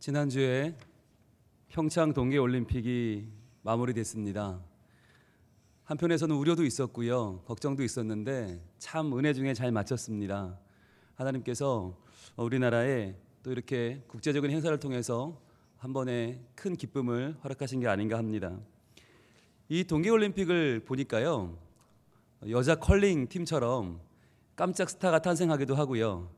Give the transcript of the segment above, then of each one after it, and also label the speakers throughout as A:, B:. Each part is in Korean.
A: 지난주에 평창 동계올림픽이 마무리됐습니다. 한편에서는 우려도 있었고요, 걱정도 있었는데 참 은혜 중에 잘 마쳤습니다. 하나님께서 우리나라에 또 이렇게 국제적인 행사를 통해서 한 번에 큰 기쁨을 허락하신 게 아닌가 합니다. 이 동계올림픽을 보니까요, 여자 컬링 팀처럼 깜짝 스타가 탄생하기도 하고요,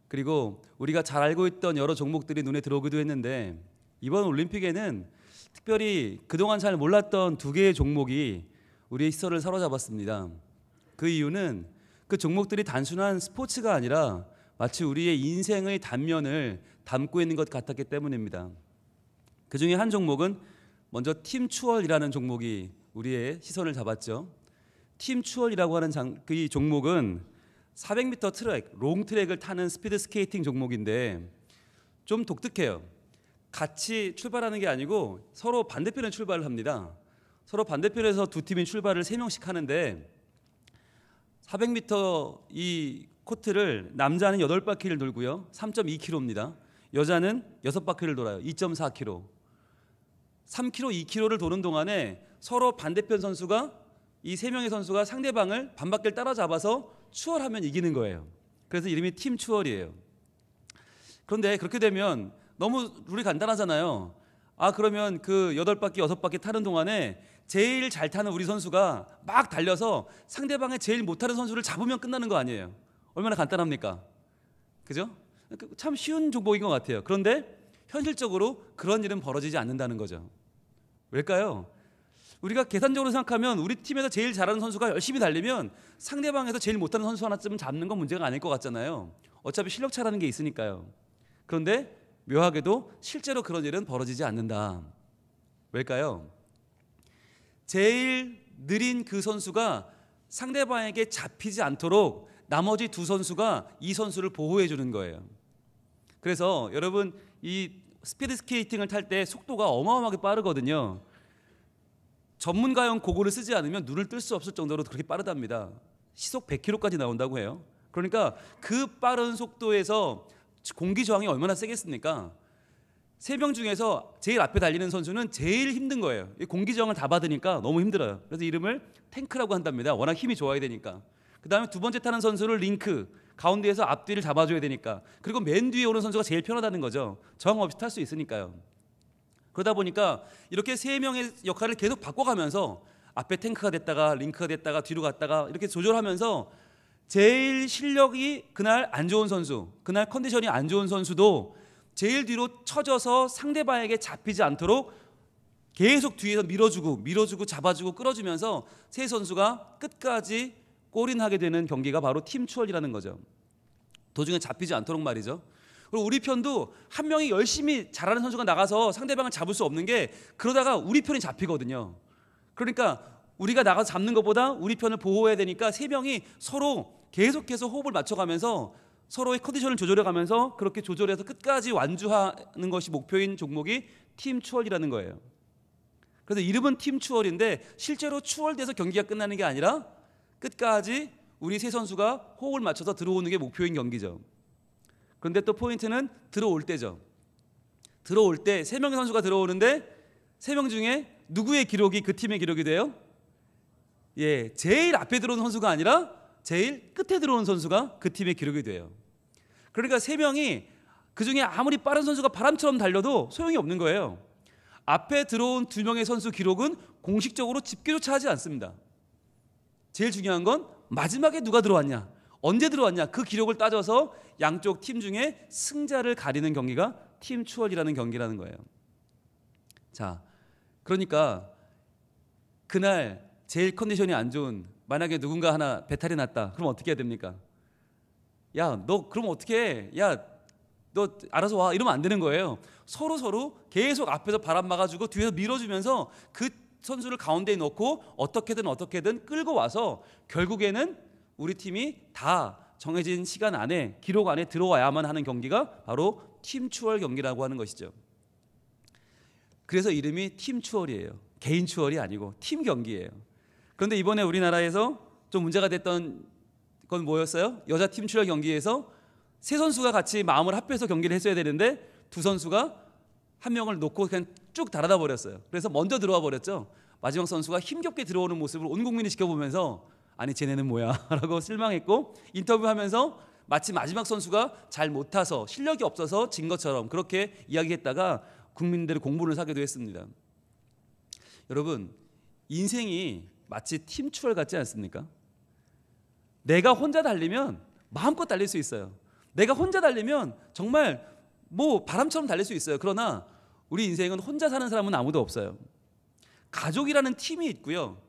A: 그리고 우리가 잘 알고 있던 여러 종목들이 눈에 들어오기도 했는데, 이번 올림픽에는 특별히 그동안 잘 몰랐던 두 개의 종목이 우리의 시선을 사로잡았습니다. 그 이유는 그 종목들이 단순한 스포츠가 아니라 마치 우리의 인생의 단면을 담고 있는 것 같았기 때문입니다. 그 중에 한 종목은 먼저 팀 추월이라는 종목이 우리의 시선을 잡았죠. 팀 추월이라고 하는 이 종목은 400m 트랙, 롱트랙을 타는 스피드 스케이팅 종목인데 좀 독특해요. 같이 출발하는 게 아니고 서로 반대편에 출발을 합니다. 서로 반대편에서 두 팀이 출발을 3명씩 하는데 400m 이 코트를 남자는 8바퀴를 돌고요, 3.2km입니다. 여자는 6바퀴를 돌아요, 2.4km. 3km, 2km를 도는 동안에 서로 반대편 선수가, 이 3명의 선수가 상대방을 반바퀴를 따라잡아서 추월하면 이기는 거예요. 그래서 이름이 팀 추월이에요. 그런데 그렇게 되면 너무 룰이 간단하잖아요. 그러면 그 8바퀴, 6바퀴 타는 동안에 제일 잘 타는 우리 선수가 막 달려서 상대방의 제일 못타는 선수를 잡으면 끝나는 거 아니에요. 얼마나 간단합니까? 그죠? 참 쉬운 종목인 것 같아요. 그런데 현실적으로 그런 일은 벌어지지 않는다는 거죠. 왜일까요? 우리가 계산적으로 생각하면 우리 팀에서 제일 잘하는 선수가 열심히 달리면 상대방에서 제일 못하는 선수 하나쯤 잡는 건 문제가 아닐 것 같잖아요. 어차피 실력 차라는 게 있으니까요. 그런데 묘하게도 실제로 그런 일은 벌어지지 않는다. 왜일까요? 제일 느린 그 선수가 상대방에게 잡히지 않도록 나머지 두 선수가 이 선수를 보호해 주는 거예요. 그래서 여러분, 이 스피드 스케이팅을 탈 때 속도가 어마어마하게 빠르거든요. 전문가용 고글을 쓰지 않으면 눈을 뜰 수 없을 정도로 그렇게 빠르답니다. 시속 100km까지 나온다고 해요. 그러니까 그 빠른 속도에서 공기 저항이 얼마나 세겠습니까? 3명 중에서 제일 앞에 달리는 선수는 제일 힘든 거예요. 공기 저항을 다 받으니까 너무 힘들어요. 그래서 이름을 탱크라고 한답니다. 워낙 힘이 좋아야 되니까. 그 다음에 두 번째 타는 선수를 링크, 가운데에서 앞뒤를 잡아줘야 되니까. 그리고 맨 뒤에 오는 선수가 제일 편하다는 거죠. 저항 없이 탈 수 있으니까요. 그러다 보니까 이렇게 3명의 역할을 계속 바꿔가면서 앞에 탱크가 됐다가 링크가 됐다가 뒤로 갔다가 이렇게 조절하면서 제일 실력이 그날 안 좋은 선수, 그날 컨디션이 안 좋은 선수도 제일 뒤로 쳐져서 상대방에게 잡히지 않도록 계속 뒤에서 밀어주고 잡아주고 끌어주면서 세 선수가 끝까지 골인하게 되는 경기가 바로 팀 추월이라는 거죠. 도중에 잡히지 않도록 말이죠. 그리고 우리 편도 한 명이 열심히 잘하는 선수가 나가서 상대방을 잡을 수 없는 게, 그러다가 우리 편이 잡히거든요. 그러니까 우리가 나가서 잡는 것보다 우리 편을 보호해야 되니까 3명이 서로 계속해서 호흡을 맞춰가면서 서로의 컨디션을 조절해가면서 그렇게 조절해서 끝까지 완주하는 것이 목표인 종목이 팀 추월이라는 거예요. 그래서 이름은 팀 추월인데 실제로 추월돼서 경기가 끝나는 게 아니라 끝까지 우리 세 선수가 호흡을 맞춰서 들어오는 게 목표인 경기죠. 그런데 또 포인트는 들어올 때죠. 들어올 때 3명의 선수가 들어오는데 3명 중에 누구의 기록이 그 팀의 기록이 돼요? 제일 앞에 들어오는 선수가 아니라 제일 끝에 들어오는 선수가 그 팀의 기록이 돼요. 그러니까 3명이 그 중에 아무리 빠른 선수가 바람처럼 달려도 소용이 없는 거예요. 앞에 들어온 2명의 선수 기록은 공식적으로 집계조차 하지 않습니다. 제일 중요한 건 마지막에 누가 들어왔냐, 언제 들어왔냐, 그 기록을 따져서 양쪽 팀 중에 승자를 가리는 경기가 팀 추월이라는 경기라는 거예요. 자, 그러니까 그날 제일 컨디션이 안 좋은, 만약에 누군가 하나 배탈이 났다, 그럼 어떻게 해야 됩니까? 야, 너 그럼 어떻게 해? 야, 너 알아서 와, 이러면 안 되는 거예요. 서로 계속 앞에서 바람 막아주고 뒤에서 밀어주면서 그 선수를 가운데에 넣고 어떻게든 끌고 와서 결국에는 우리 팀이 다 정해진 시간 안에, 기록 안에 들어와야만 하는 경기가 바로 팀 추월 경기라고 하는 것이죠. 그래서 이름이 팀 추월이에요. 개인 추월이 아니고 팀 경기예요. 그런데 이번에 우리나라에서 좀 문제가 됐던 건 뭐였어요? 여자 팀 추월 경기에서 세 선수가 같이 마음을 합해서 경기를 했어야 되는데 두 선수가 한 명을 놓고 그냥 쭉 달아다 버렸어요. 그래서 먼저 들어와 버렸죠. 마지막 선수가 힘겹게 들어오는 모습을 온 국민이 지켜보면서 아니 쟤네는 뭐야 라고 실망했고, 인터뷰하면서 마치 마지막 선수가 잘 못 타서 실력이 없어서 진 것처럼 그렇게 이야기했다가 국민들의 공분을 사기도 했습니다. 여러분, 인생이 마치 팀추월 같지 않습니까? 내가 혼자 달리면 마음껏 달릴 수 있어요. 내가 혼자 달리면 정말 뭐 바람처럼 달릴 수 있어요. 그러나 우리 인생은 혼자 사는 사람은 아무도 없어요. 가족이라는 팀이 있고요,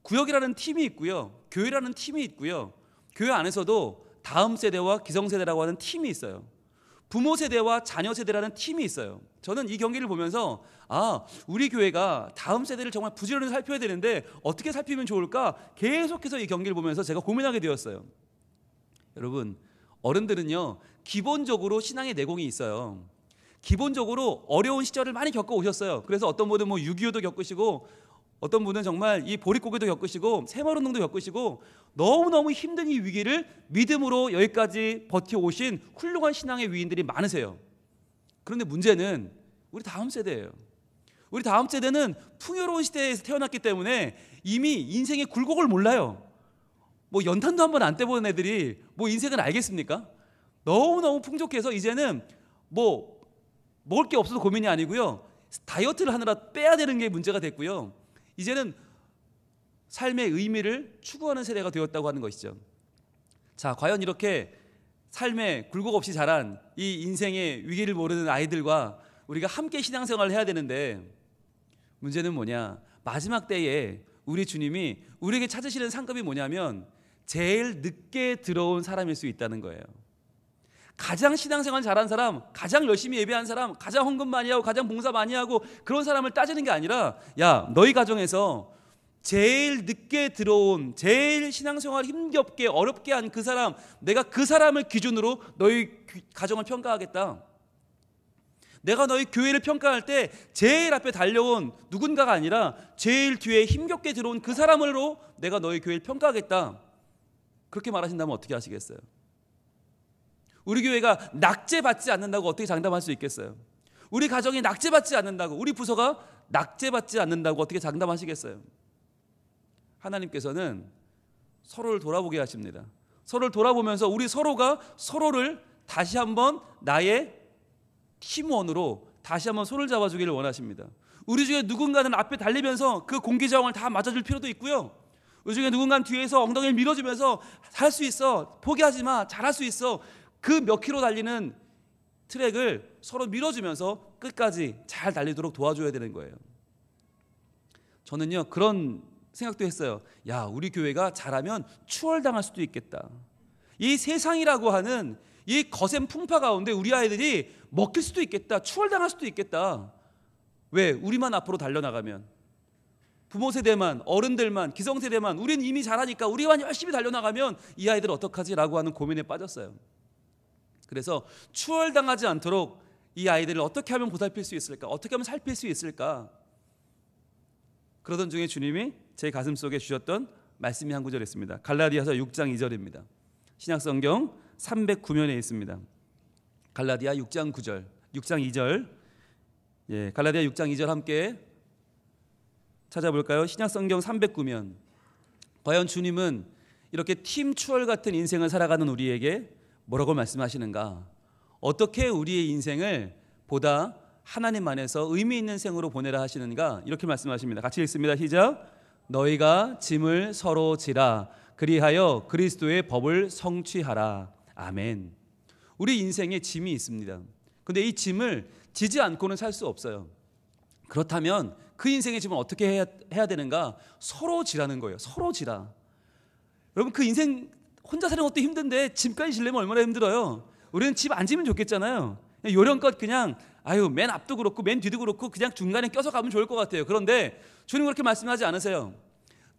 A: 구역이라는 팀이 있고요, 교회라는 팀이 있고요, 교회 안에서도 다음 세대와 기성세대라고 하는 팀이 있어요. 부모 세대와 자녀 세대라는 팀이 있어요. 저는 이 경기를 보면서 우리 교회가 다음 세대를 정말 부지런히 살펴야 되는데 어떻게 살피면 좋을까 계속해서 이 경기를 보면서 제가 고민하게 되었어요. 여러분, 어른들은요 기본적으로 신앙의 내공이 있어요. 기본적으로 어려운 시절을 많이 겪어 오셨어요. 그래서 어떤 분은 6.25도 겪으시고, 어떤 분은 정말 이 보릿고개도 겪으시고 새마을운동도 겪으시고 너무너무 힘든 이 위기를 믿음으로 여기까지 버텨오신 훌륭한 신앙의 위인들이 많으세요. 그런데 문제는 우리 다음 세대예요. 우리 다음 세대는 풍요로운 시대에서 태어났기 때문에 이미 인생의 굴곡을 몰라요. 연탄도 한번 안 떼본 애들이 인생을 알겠습니까? 너무너무 풍족해서 이제는 먹을 게 없어서 고민이 아니고요, 다이어트를 하느라 빼야 되는 게 문제가 됐고요, 이제는 삶의 의미를 추구하는 세대가 되었다고 하는 것이죠. 자, 과연 이렇게 삶에 굴곡 없이 자란 이 인생의 위기를 모르는 아이들과 우리가 함께 신앙생활을 해야 되는데, 문제는 뭐냐? 마지막 때에 우리 주님이 우리에게 찾으시는 상급이 뭐냐면 제일 늦게 들어온 사람일 수 있다는 거예요. 가장 신앙생활 잘한 사람, 가장 열심히 예배한 사람, 가장 헌금 많이 하고 가장 봉사 많이 하고 그런 사람을 따지는 게 아니라, 야, 너희 가정에서 제일 늦게 들어온, 제일 신앙생활 힘겹게 어렵게 한 그 사람, 내가 그 사람을 기준으로 너희 가정을 평가하겠다. 내가 너희 교회를 평가할 때 제일 앞에 달려온 누군가가 아니라 제일 뒤에 힘겹게 들어온 그 사람으로 내가 너희 교회를 평가하겠다. 그렇게 말하신다면 어떻게 하시겠어요? 우리 교회가 낙제받지 않는다고 어떻게 장담할 수 있겠어요? 우리 가정이 낙제받지 않는다고, 우리 부서가 낙제받지 않는다고 어떻게 장담하시겠어요? 하나님께서는 서로를 돌아보게 하십니다. 서로를 돌아보면서 우리 서로가 서로를 다시 한번 나의 팀원으로 다시 한번 손을 잡아주기를 원하십니다. 우리 중에 누군가는 앞에 달리면서 그 공기저항을 다 맞아줄 필요도 있고요, 우리 중에 누군가는 뒤에서 엉덩이를 밀어주면서 할 수 있어, 포기하지 마, 잘할 수 있어, 그 몇 킬로 달리는 트랙을 서로 밀어주면서 끝까지 잘 달리도록 도와줘야 되는 거예요. 저는요 그런 생각도 했어요. 야, 우리 교회가 잘하면 추월당할 수도 있겠다. 이 세상이라고 하는 이 거센 풍파 가운데 우리 아이들이 먹힐 수도 있겠다, 추월당할 수도 있겠다. 왜? 우리만 앞으로 달려나가면, 부모 세대만, 어른들만, 기성세대만, 우리는 이미 잘하니까 우리만 열심히 달려나가면 이 아이들 어떡하지? 라고 하는 고민에 빠졌어요. 그래서 추월당하지 않도록 이 아이들을 어떻게 하면 보살필 수 있을까? 어떻게 하면 살필 수 있을까? 그러던 중에 주님이 제 가슴 속에 주셨던 말씀이 한 구절 있습니다. 갈라디아서 6장 2절입니다. 신약성경 309면에 있습니다. 갈라디아 6장 9절, 6장 2절. 예, 갈라디아 6장 2절 함께 찾아볼까요? 신약성경 309면. 과연 주님은 이렇게 팀 추월 같은 인생을 살아가는 우리에게 뭐라고 말씀하시는가? 어떻게 우리의 인생을 보다 하나님 안에서 의미 있는 생으로 보내라 하시는가? 이렇게 말씀하십니다. 같이 읽습니다. 시작. 너희가 짐을 서로 지라, 그리하여 그리스도의 법을 성취하라. 아멘. 우리 인생에 짐이 있습니다. 그런데 이 짐을 지지 않고는 살 수 없어요. 그렇다면 그 인생의 짐을 어떻게 해야 되는가? 서로 지라는 거예요. 서로 지라. 여러분, 그 인생 혼자 사는 것도 힘든데 짐까지 지려면 얼마나 힘들어요. 우리는 집 안 지면 좋겠잖아요. 요령껏 그냥 맨 앞도 그렇고 맨 뒤도 그렇고 그냥 중간에 껴서 가면 좋을 것 같아요. 그런데 주님 그렇게 말씀하지 않으세요.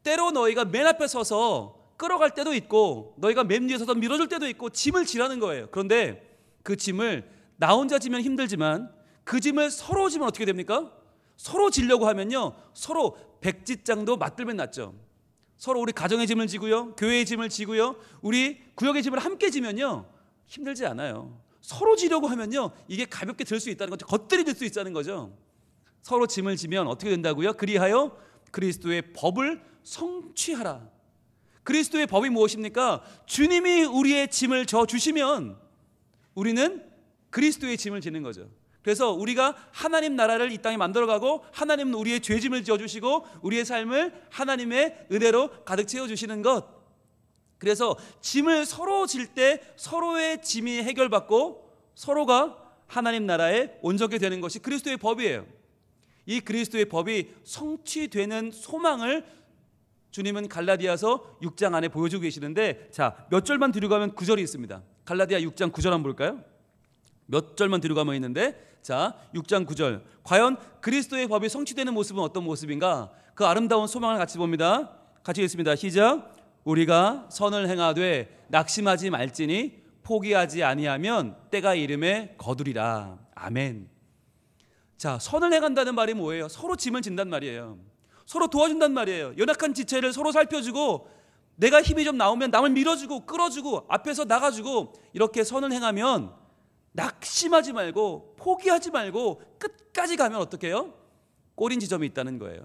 A: 때로 너희가 맨 앞에 서서 끌어갈 때도 있고 너희가 맨 뒤에 서서 밀어줄 때도 있고 짐을 지라는 거예요. 그런데 그 짐을 나 혼자 지면 힘들지만 그 짐을 서로 지면 어떻게 됩니까? 서로 지려고 하면요, 서로 백지장도 맞들면 낫죠. 서로 우리 가정의 짐을 지고요, 교회의 짐을 지고요, 우리 구역의 짐을 함께 지면요 힘들지 않아요. 서로 지려고 하면요, 이게 가볍게 들 수 있다는 거죠. 겉들이 들 수 있다는 거죠. 서로 짐을 지면 어떻게 된다고요? 그리하여 그리스도의 법을 성취하라. 그리스도의 법이 무엇입니까? 주님이 우리의 짐을 져 주시면 우리는 그리스도의 짐을 지는 거죠. 그래서 우리가 하나님 나라를 이 땅에 만들어가고, 하나님은 우리의 죄짐을 지어주시고 우리의 삶을 하나님의 은혜로 가득 채워주시는 것. 그래서 짐을 서로 질 때 서로의 짐이 해결받고 서로가 하나님 나라에 온전하게 되는 것이 그리스도의 법이에요. 이 그리스도의 법이 성취되는 소망을 주님은 갈라디아서 6장 안에 보여주고 계시는데, 자, 몇 절만 뒤로 가면 9절이 있습니다. 갈라디아 6장 9절 한번 볼까요? 몇 절만 뒤로 가면 있는데, 자, 6장 9절. 과연 그리스도의 법이 성취되는 모습은 어떤 모습인가? 그 아름다운 소망을 같이 봅니다. 같이 읽습니다. 시작. 우리가 선을 행하되 낙심하지 말지니 포기하지 아니하면 때가 이름에 거두리라. 아멘. 자, 선을 행한다는 말이 뭐예요? 서로 짐을 진단 말이에요. 서로 도와준단 말이에요. 연약한 지체를 서로 살펴주고, 내가 힘이 좀 나오면 남을 밀어주고 끌어주고 앞에서 나가주고, 이렇게 선을 행하면 낙심하지 말고 포기하지 말고 끝까지 가면 어떻게 해요? 꼬린 지점이 있다는 거예요.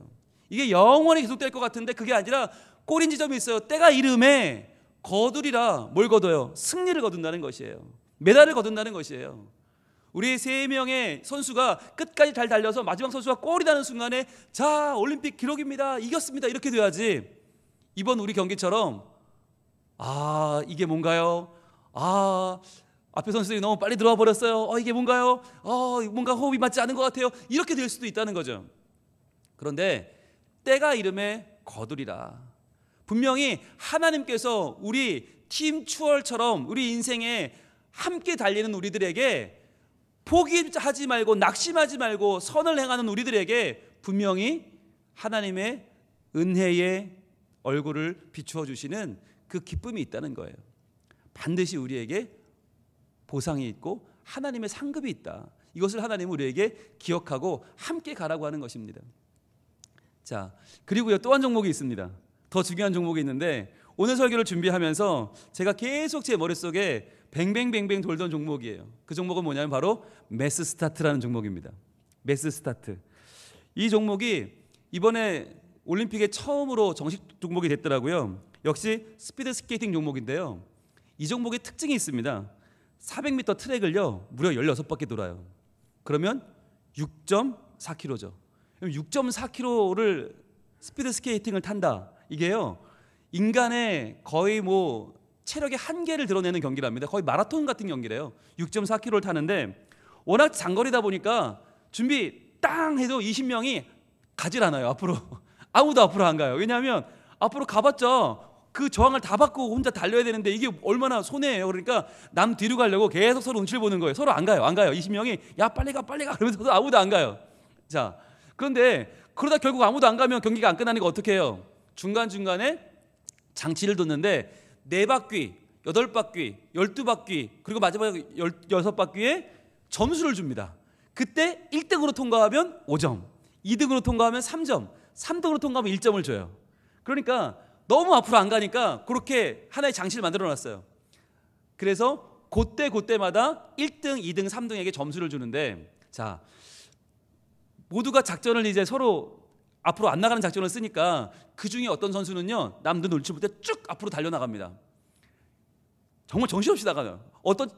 A: 이게 영원히 계속될 것 같은데 그게 아니라 꼬린 지점이 있어요. 때가 이름에 거두리라. 뭘 거둬요? 승리를 거둔다는 것이에요. 메달을 거둔다는 것이에요. 우리 3명의 선수가 끝까지 잘 달려서 마지막 선수가 골이 나는 순간에, 자, 올림픽 기록입니다, 이겼습니다, 이렇게 돼야지. 이번 우리 경기처럼 이게 뭔가요? 앞에 선수들이 너무 빨리 들어와 버렸어요. 이게 뭔가요? 뭔가 호흡이 맞지 않은 것 같아요. 이렇게 될 수도 있다는 거죠. 그런데 때가 이름에 거두리라. 분명히 하나님께서 우리 팀 추월처럼 우리 인생에 함께 달리는 우리들에게, 포기하지 말고 낙심하지 말고 선을 행하는 우리들에게 분명히 하나님의 은혜의 얼굴을 비추어 주시는 그 기쁨이 있다는 거예요. 반드시 우리에게 보상이 있고 하나님의 상급이 있다. 이것을 하나님은 우리에게 기억하고 함께 가라고 하는 것입니다. 자, 그리고요, 또 한 종목이 있습니다. 더 중요한 종목이 있는데, 오늘 설교를 준비하면서 제가 계속 제 머릿속에 뱅뱅뱅뱅 돌던 종목이에요. 그 종목은 뭐냐면 바로 매스 스타트라는 종목입니다. 매스 스타트. 이 종목이 이번에 올림픽에 처음으로 정식 종목이 됐더라고요. 역시 스피드 스케이팅 종목인데요, 이 종목의 특징이 있습니다. 400m 트랙을요 무려 16바퀴 돌아요. 그러면 6.4km죠. 6.4km를 스피드 스케이팅을 탄다. 이게요, 인간의 거의 체력의 한계를 드러내는 경기랍니다. 거의 마라톤 같은 경기래요. 6.4km를 타는데, 워낙 장거리다 보니까 준비 땅 해도 20명이 가질 않아요. 앞으로 아무도 앞으로 안 가요. 왜냐하면 앞으로 가봤자 그 저항을 다 받고 혼자 달려야 되는데 이게 얼마나 손해예요. 그러니까 남 뒤로 가려고 계속 서로 눈치를 보는 거예요. 서로 안 가요. 20명이 야 빨리 가 그러면서도 아무도 안 가요. 자, 그런데 그러다 결국 아무도 안 가면 경기가 안 끝나니까 어떻게 해요? 중간중간에 장치를 뒀는데 4바퀴, 8바퀴, 12바퀴, 그리고 마지막 16바퀴에 점수를 줍니다. 그때 1등으로 통과하면 5점, 2등으로 통과하면 3점, 3등으로 통과하면 1점을 줘요. 그러니까 너무 앞으로 안 가니까 그렇게 하나의 장치를 만들어 놨어요. 그래서 그때마다 1등, 2등, 3등에게 점수를 주는데, 자, 모두가 작전을 이제 서로 앞으로 안 나가는 작전을 쓰니까 그 중에 어떤 선수는요, 남들 눈치 볼 때 쭉 앞으로 달려나갑니다. 정말 정신없이 나가요. 어떤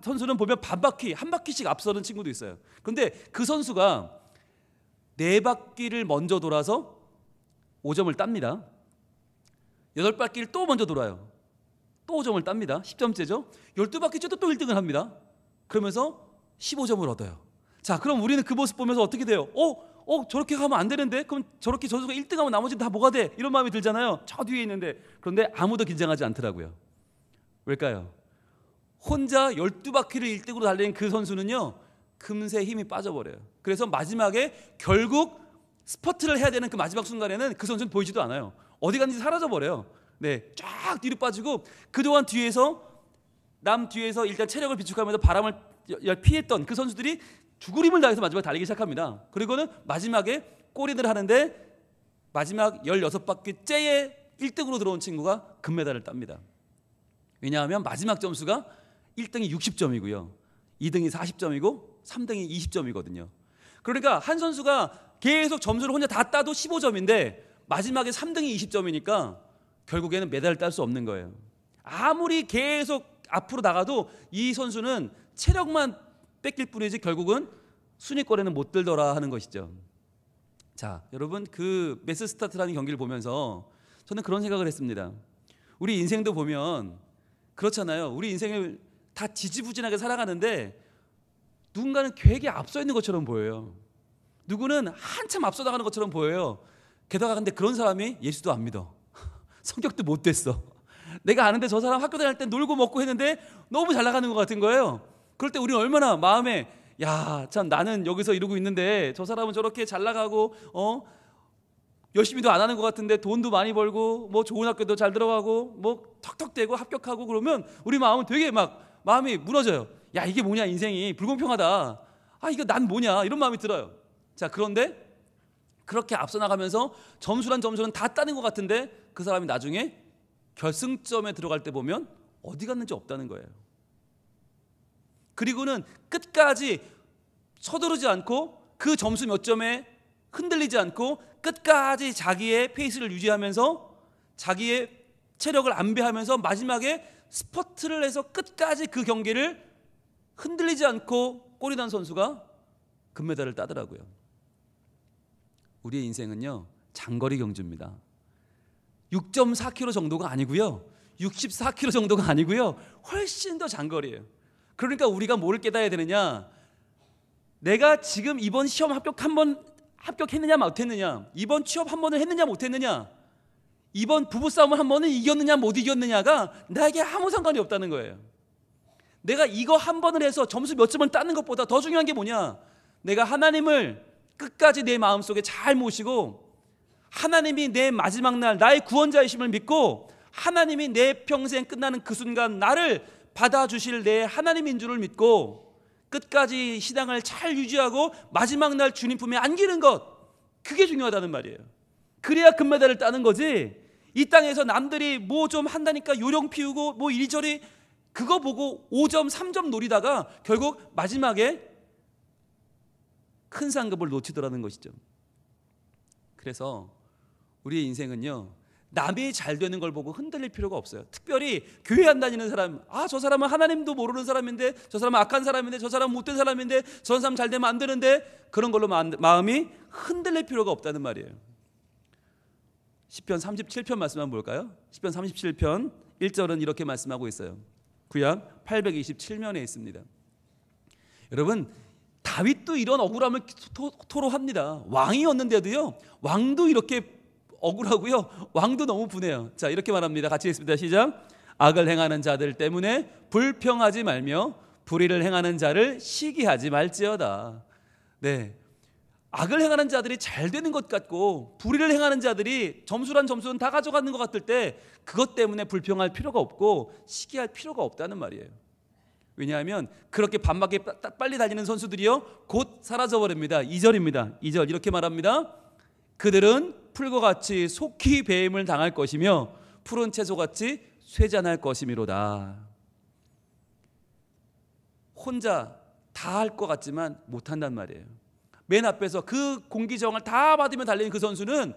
A: 선수는 보면 한 바퀴씩 앞서는 친구도 있어요. 그런데 그 선수가 4바퀴를 먼저 돌아서 5점을 땁니다. 8바퀴를 또 먼저 돌아요. 또 5점을 땁니다. 10점째죠. 12바퀴째도 또 1등을 합니다. 그러면서 15점을 얻어요. 자, 그럼 우리는 그 모습 보면서 어떻게 돼요? 저렇게 가면 안 되는데? 그럼 저렇게 선수가 1등하면 나머지는 다 뭐가 돼? 이런 마음이 들잖아요. 저 뒤에 있는데. 그런데 아무도 긴장하지 않더라고요. 왜일까요? 혼자 12바퀴를 1등으로 달리는 그 선수는요, 금세 힘이 빠져버려요. 그래서 마지막에 결국 스퍼트를 해야 되는 그 마지막 순간에는 그 선수는 보이지도 않아요. 어디 갔는지 사라져버려요. 네, 쫙 뒤로 빠지고, 그동안 남 뒤에서 일단 체력을 비축하면서 바람을 피했던 그 선수들이 죽으림을 다해서 마지막에 달리기 시작합니다. 그리고는 마지막에 꼬리를 하는데 마지막 16바퀴째에 1등으로 들어온 친구가 금메달을 땁니다. 왜냐하면 마지막 점수가 1등이 60점이고요 2등이 40점이고 3등이 20점이거든요. 그러니까 한 선수가 계속 점수를 혼자 다 따도 15점인데 마지막에 3등이 20점이니까 결국에는 메달을 딸 수 없는 거예요. 아무리 계속 앞으로 나가도 이 선수는 체력만 뺏길 뿐이지 결국은 순위권에는 못 들더라 하는 것이죠. 자, 여러분, 그 매스 스타트라는 경기를 보면서 저는 그런 생각을 했습니다. 우리 인생도 보면 그렇잖아요. 우리 인생을 다 지지부진하게 살아가는데 누군가는 되게 앞서 있는 것처럼 보여요. 누구는 한참 앞서 나가는 것처럼 보여요. 게다가 근데 그런 사람이 예수도 안 믿어. 성격도 못 됐어. 내가 아는데 저 사람 학교 다닐 때 놀고 먹고 했는데 너무 잘 나가는 것 같은 거예요. 그럴 때 우리는 얼마나 마음에 야, 참 나는 여기서 이러고 있는데 저 사람은 저렇게 잘 나가고 열심히도 안 하는 것 같은데 돈도 많이 벌고 뭐 좋은 학교도 잘 들어가고 뭐 턱턱대고 합격하고 그러면 우리 마음은 되게 막 마음이 무너져요. 야, 이게 뭐냐, 인생이 불공평하다. 아, 이거 난 뭐냐, 이런 마음이 들어요. 자, 그런데 그렇게 앞서 나가면서 점수는 다 따는 것 같은데 그 사람이 나중에 결승점에 들어갈 때 보면 어디 갔는지 없다는 거예요. 그리고는 끝까지 서두르지 않고 그 점수 몇 점에 흔들리지 않고 끝까지 자기의 페이스를 유지하면서 자기의 체력을 안배하면서 마지막에 스퍼트를 해서 끝까지 그 경기를 흔들리지 않고 골이 난 선수가 금메달을 따더라고요. 우리의 인생은요, 장거리 경주입니다. 6.4km 정도가 아니고요, 64km 정도가 아니고요, 훨씬 더 장거리예요. 그러니까 우리가 뭐를 깨달아야 되느냐, 내가 지금 이번 시험 합격했느냐 못했느냐, 이번 취업 한 번을 했느냐 못했느냐, 이번 부부싸움을 한 번은 이겼느냐 못 이겼느냐가 나에게 아무 상관이 없다는 거예요. 내가 이거 한 번을 해서 점수 몇 점을 따는 것보다 더 중요한 게 뭐냐, 내가 하나님을 끝까지 내 마음속에 잘 모시고 하나님이 내 마지막 날 나의 구원자이심을 믿고 하나님이 내 평생 끝나는 그 순간 나를 받아주실 내 하나님인 줄을 믿고 끝까지 신앙을 잘 유지하고 마지막 날 주님 품에 안기는 것, 그게 중요하다는 말이에요. 그래야 금메달을 따는 거지, 이 땅에서 남들이 뭐 좀 한다니까 요령 피우고 뭐 이리저리 그거 보고 5점 3점 노리다가 결국 마지막에 큰 상급을 놓치더라는 것이죠. 그래서 우리의 인생은요, 남이 잘 되는 걸 보고 흔들릴 필요가 없어요. 특별히 교회 안 다니는 사람, 저 사람은 하나님도 모르는 사람인데, 저 사람은 악한 사람인데, 저 사람은 못된 사람인데, 저 사람 잘 되면 안 되는데, 그런 걸로 마음이 흔들릴 필요가 없다는 말이에요. 시편 37편 말씀 한번 볼까요? 시편 37편 1절은 이렇게 말씀하고 있어요. 구약 827면에 있습니다. 여러분, 다윗도 이런 억울함을 토로합니다. 왕이었는데도요, 왕도 이렇게 억울하고요, 왕도 너무 분해요. 자, 이렇게 말합니다. 같이 읽습니다. 시작. 악을 행하는 자들 때문에 불평하지 말며 불의를 행하는 자를 시기하지 말지어다. 네, 악을 행하는 자들이 잘 되는 것 같고 불의를 행하는 자들이 점수는 다 가져가는 것 같을 때 그것 때문에 불평할 필요가 없고 시기할 필요가 없다는 말이에요. 왜냐하면 그렇게 반박에 빨리 달리는 선수들이요, 곧 사라져버립니다. 2절입니다. 2절 이렇게 말합니다. 그들은 풀과 같이 속히 배임을 당할 것이며 푸른 채소같이 쇠잔할 것이미로다. 혼자 다 할 것 같지만 못한단 말이에요. 맨 앞에서 그 공기정을 다 받으며 달리는 그 선수는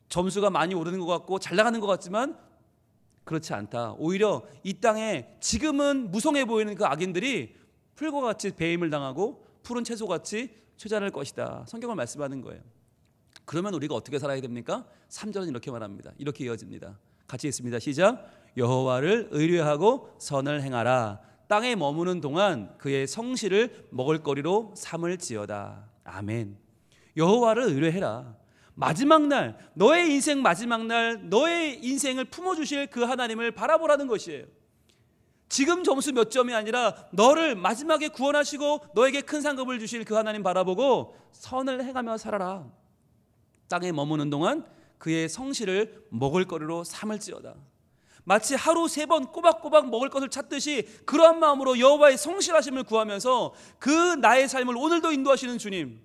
A: 점수가 많이 오르는 것 같고 잘 나가는 것 같지만 그렇지 않다. 오히려 이 땅에 지금은 무성해 보이는 그 악인들이 풀과 같이 배임을 당하고 푸른 채소같이 쇠잔할 것이다. 성경을 말씀하는 거예요. 그러면 우리가 어떻게 살아야 됩니까? 3절은 이렇게 말합니다. 이렇게 이어집니다. 같이 읽습니다. 시작. 여호와를 의뢰하고 선을 행하라. 땅에 머무는 동안 그의 성실을 먹을거리로 삼을지어다. 아멘. 여호와를 의뢰해라. 마지막 날, 너의 인생 마지막 날, 너의 인생을 품어주실 그 하나님을 바라보라는 것이에요. 지금 점수 몇 점이 아니라 너를 마지막에 구원하시고 너에게 큰 상급을 주실 그 하나님 바라보고 선을 행하며 살아라. 땅에 머무는 동안 그의 성실을 먹을거리로 삼을지어다. 마치 하루 3번 꼬박꼬박 먹을 것을 찾듯이 그러한 마음으로 여호와의 성실하심을 구하면서 그 나의 삶을 오늘도 인도하시는 주님,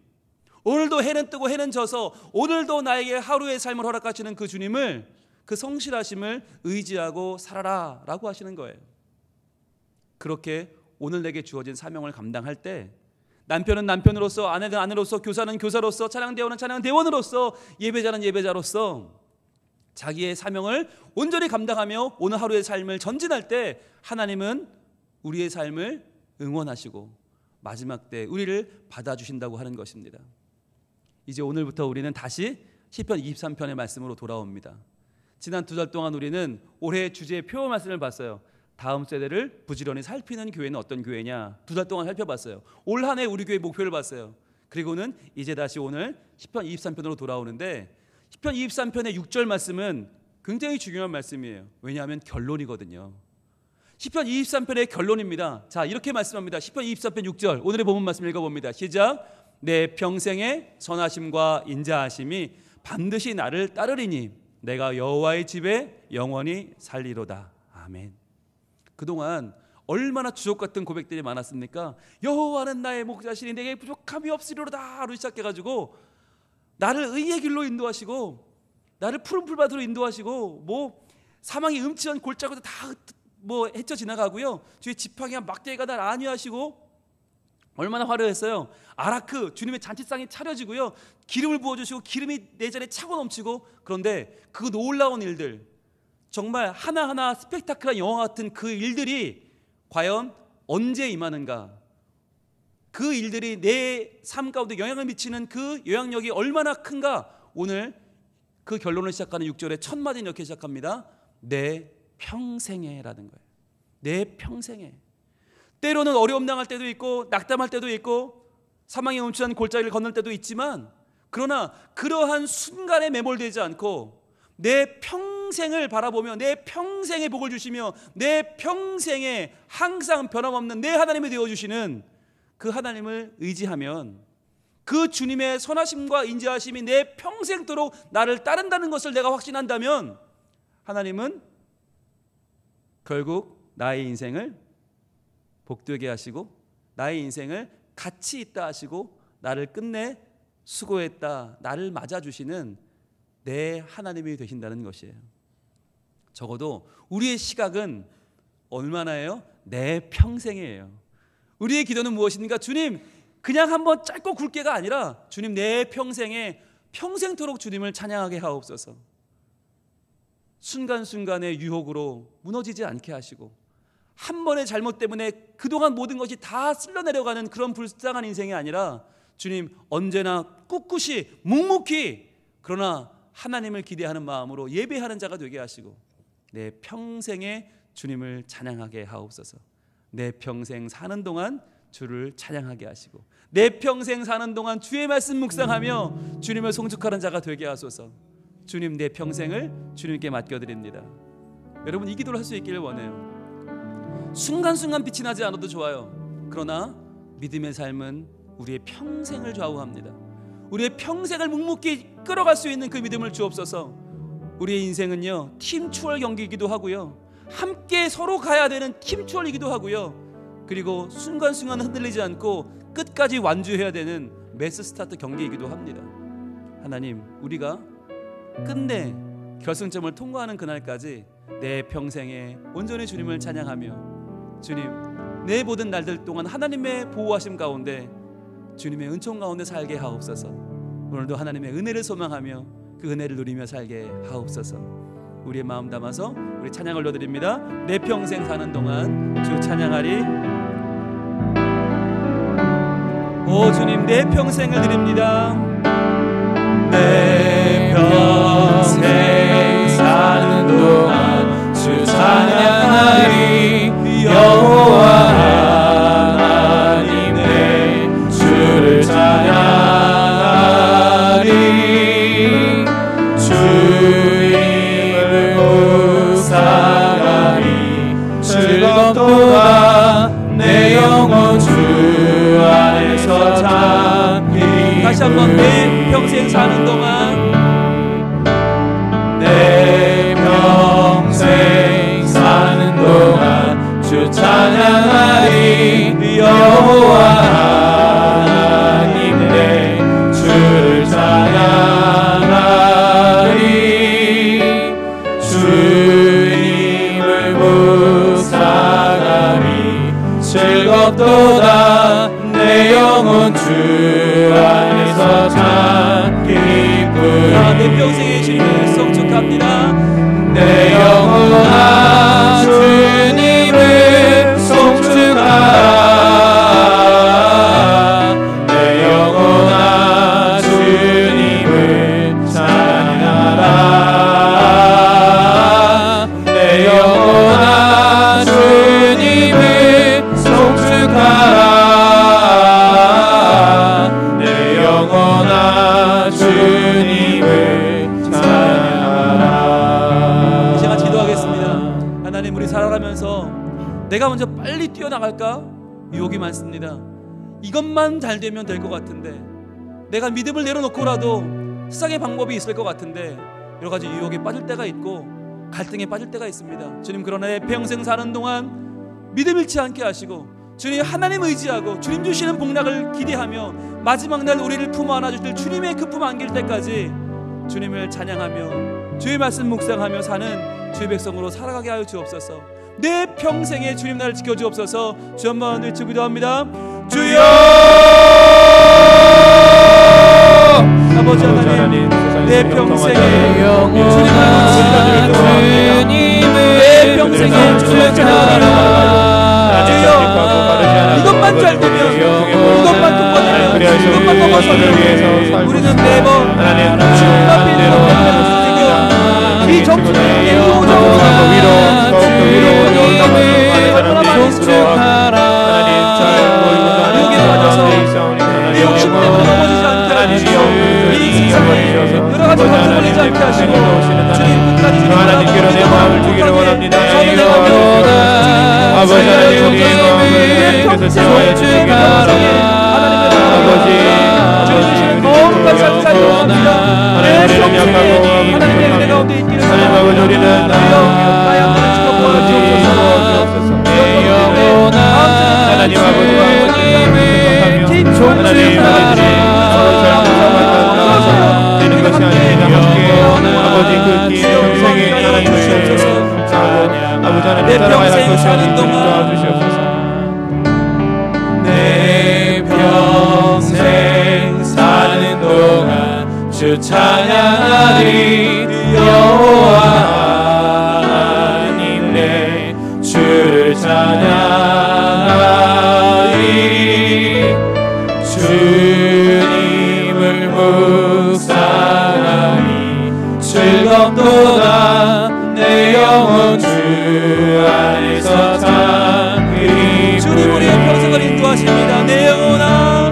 A: 오늘도 해는 뜨고 해는 져서 오늘도 나에게 하루의 삶을 허락하시는 그 주님을, 그 성실하심을 의지하고 살아라 라고 하시는 거예요. 그렇게 오늘 내게 주어진 사명을 감당할 때 남편은 남편으로서, 아내는 아내로서, 교사는 교사로서, 찬양대원은 찬양대원으로서, 예배자는 예배자로서 자기의 사명을 온전히 감당하며 오늘 하루의 삶을 전진할 때 하나님은 우리의 삶을 응원하시고 마지막 때 우리를 받아주신다고 하는 것입니다. 이제 오늘부터 우리는 다시 시편 23편의 말씀으로 돌아옵니다. 지난 2달 동안 우리는 올해의 주제의 표 말씀을 봤어요. 다음 세대를 부지런히 살피는 교회는 어떤 교회냐 2달 동안 살펴봤어요. 올 한 해 우리 교회 목표를 봤어요. 그리고는 이제 다시 오늘 시편 23편으로 돌아오는데 시편 23편의 6절 말씀은 굉장히 중요한 말씀이에요. 왜냐하면 결론이거든요. 시편 23편의 결론입니다. 자, 이렇게 말씀합니다. 시편 23편 6절 오늘의 본문 말씀 읽어봅니다. 시작. 내 평생의 선하심과 인자하심이 반드시 나를 따르리니 내가 여호와의 집에 영원히 살리로다. 아멘. 그동안 얼마나 주옥 같은 고백들이 많았습니까? 여호와는 나의 목자시니 내게 부족함이 없으리로다로 시작해가지고 나를 의의 길로 인도하시고 나를 푸른 풀밭으로 인도하시고 뭐 사망의 음침한 골짜기도 다 헤쳐 지나가고요. 주의 지팡이와 막대기가 날 안위하시고 얼마나 화려했어요. 아라크 주님의 잔치상이 차려지고요. 기름을 부어주시고 기름이 내 잔에 차고 넘치고 그런데 그 놀라운 일들 정말 하나하나 스펙타클한 영화 같은 그 일들이 과연 언제 임하는가? 그 일들이 내 삶 가운데 영향을 미치는 그 영향력이 얼마나 큰가? 오늘 그 결론을 시작하는 6절의 첫 마디는 이렇게 시작합니다. 내 평생에라는 거예요. 내 평생에. 때로는 어려움 당할 때도 있고 낙담할 때도 있고 사망의 음침한 골짜기를 건널 때도 있지만 그러나 그러한 순간에 매몰되지 않고 내 평생을 바라보며 내 평생의 복을 주시며 내 평생에 항상 변함없는 내 하나님이 되어주시는 그 하나님을 의지하면 그 주님의 선하심과 인자하심이 내 평생도록 나를 따른다는 것을 내가 확신한다면 하나님은 결국 나의 인생을 복되게 하시고 나의 인생을 가치 있다 하시고 나를 끝내 수고했다 나를 맞아주시는 내 하나님이 되신다는 것이에요. 적어도 우리의 시각은 얼마나예요? 내 평생이에요. 우리의 기도는 무엇입니까? 주님 그냥 한번 짧고 굵게가 아니라 주님 내 평생에 평생토록 주님을 찬양하게 하옵소서. 순간순간의 유혹으로 무너지지 않게 하시고 한 번의 잘못 때문에 그동안 모든 것이 다 쓸려내려가는 그런 불쌍한 인생이 아니라 주님 언제나 꿋꿋이 묵묵히 그러나 하나님을 기대하는 마음으로 예배하는 자가 되게 하시고 내 평생에 주님을 찬양하게 하옵소서. 내 평생 사는 동안 주를 찬양하게 하시고 내 평생 사는 동안 주의 말씀 묵상하며 주님을 송축하는 자가 되게 하소서. 주님 내 평생을 주님께 맡겨드립니다. 여러분 이 기도를 할 수 있기를 원해요. 순간순간 빛이 나지 않아도 좋아요. 그러나 믿음의 삶은 우리의 평생을 좌우합니다. 우리의 평생을 묵묵히 끌어갈 수 있는 그 믿음을 주옵소서. 우리의 인생은요 팀 추월 경기이기도 하고요 함께 서로 가야 되는 팀 추월이기도 하고요 그리고 순간순간 흔들리지 않고 끝까지 완주해야 되는 매스 스타트 경기이기도 합니다. 하나님 우리가 끝내 결승점을 통과하는 그날까지 내 평생에 온전히 주님을 찬양하며 주님 내 모든 날들 동안 하나님의 보호하심 가운데 주님의 은총 가운데 살게 하옵소서. 오늘도 하나님의 은혜를 소망하며 그 은혜를 누리며 살게 하옵소서. 우리의 마음 담아서 우리 찬양을 올려드립니다. 내 평생 사는 동안 주 찬양하리. 오 주님 내 평생을 드립니다.
B: 내 평생 사는 동안 주 찬양하리. 여호와 하나님 내 주를 찬양하리. 주님을 묵상하리. 즐겁도다 내 영혼 주 안에서 잠기.
A: 다시 한번 내 평생 사는 동안
B: 내 평생 사는 동안 주 찬양하리. 여호와 하나님 내 주를 찬양하리. 주님을 묵상하리. 즐거운
A: 내가 먼저 빨리 뛰어나갈까? 유혹이 많습니다. 이것만 잘 되면 될 것 같은데, 내가 믿음을 내려놓고라도 세상의 방법이 있을 것 같은데, 여러 가지 유혹에 빠질 때가 있고 갈등에 빠질 때가 있습니다. 주님, 그러나 내 평생 사는 동안 믿음 잃지 않게 하시고 주님 하나님 의지하고 주님 주시는 복락을 기대하며 마지막 날 우리를 품어 안아주실 주님의 그 품 안길 때까지 주님을 찬양하며 주의 말씀 묵상하며 사는 주의 백성으로 살아가게 하여 주옵소서. 내 평생에 주님 나를 지켜주옵소서. 주 한번 외치고 기도합니다. 주여! 아버지 하나님, 내 평생에 내 평생에 주님을 찬양하라. 주여, 이것만 잘 되면, 이것만 통과되면, 이것만 넘어서면 우리는 매번 주님 앞에 이 정신의 유혹을 유혹에 빠져서 내 욕심 때문에 넘어지지 않게 하시고 이 세상에 여러 가지 걱정을 내지 않게 하시고 주님 끝까지 주님
B: 하나님께로 내 마음을 주기를 원합니다. 아버지 하나님, 우리의 마음을 주께서 채워야 주시기를 아버지
A: 주님 주시는 거룩한 삶을 살기 원합니다. 내 평생에 하나님의 은혜 가운데 있기를
B: 하나님, 우리는
A: 나의 한번을 지켜보아 주옵소서.
B: 하나님 아버지와
A: 기초를
B: 되는 것이 아닙니다. 함께 아버지 그 긴 평생에 하나님을 찬양 아버지 하나님
A: 내
B: 따라가야 할
A: 평생
B: 것이
A: 사는
B: 아닙니다.
A: 동안
B: 도와주시옵소서.
A: 내 평생 사는 동안 주 찬양하리. 여호와 하나님 내 주를 찬양하리. 주님을 묵상하리. 즐겁도다 내 영혼 주 안에서 잠그리. 주님 우리의 평생을 인도하십니다. 내 영혼아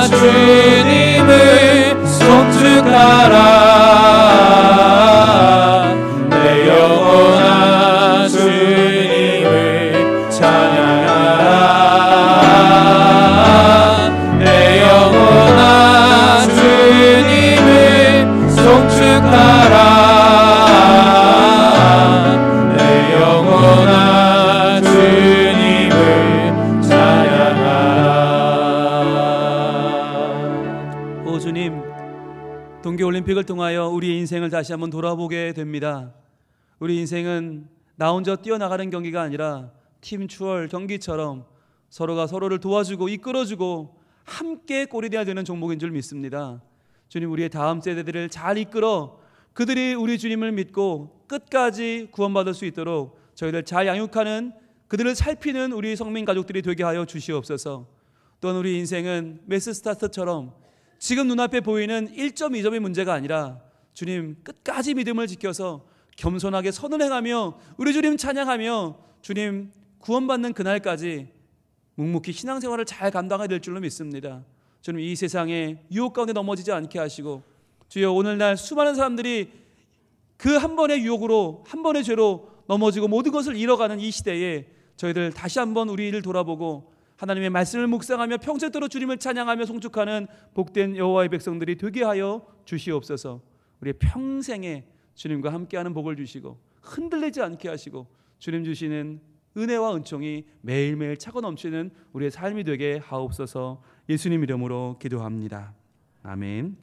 A: 주님을 송축하라. 내 영혼아 주님을 찬양하라. 내 영혼아 주님을 송축하라. 내 영혼아 주님을 찬양하라. 오 주님, 동계올림픽을 통하여 우리의 인생을 다시 한번 돌아보게 됩니다. 우리 인생은 나 혼자 뛰어나가는 경기가 아니라 팀 추월 경기처럼 서로가 서로를 도와주고 이끌어주고 함께 골이 되어야 되는 종목인 줄 믿습니다. 주님, 우리의 다음 세대들을 잘 이끌어 그들이 우리 주님을 믿고 끝까지 구원받을 수 있도록 저희들 잘 양육하는, 그들을 살피는 우리 성민 가족들이 되게 하여 주시옵소서. 또한 우리 인생은 메스스타트처럼 지금 눈앞에 보이는 1점, 2점의 문제가 아니라 주님 끝까지 믿음을 지켜서 겸손하게 선을 행하며 우리 주님 찬양하며 주님 구원받는 그날까지 묵묵히 신앙생활을 잘 감당해야 될 줄로 믿습니다. 주님, 이 세상에 유혹 가운데 넘어지지 않게 하시고 주여, 오늘날 수많은 사람들이 그 한 번의 유혹으로, 한 번의 죄로 넘어지고 모든 것을 잃어가는 이 시대에 저희들 다시 한번 우리를 돌아보고 하나님의 말씀을 묵상하며 평생도록 주님을 찬양하며 송축하는 복된 여호와의 백성들이 되게 하여 주시옵소서. 우리의 평생에 주님과 함께하는 복을 주시고 흔들리지 않게 하시고 주님 주시는 은혜와 은총이 매일매일 차고 넘치는 우리의 삶이 되게 하옵소서. 예수님 이름으로 기도합니다. 아멘.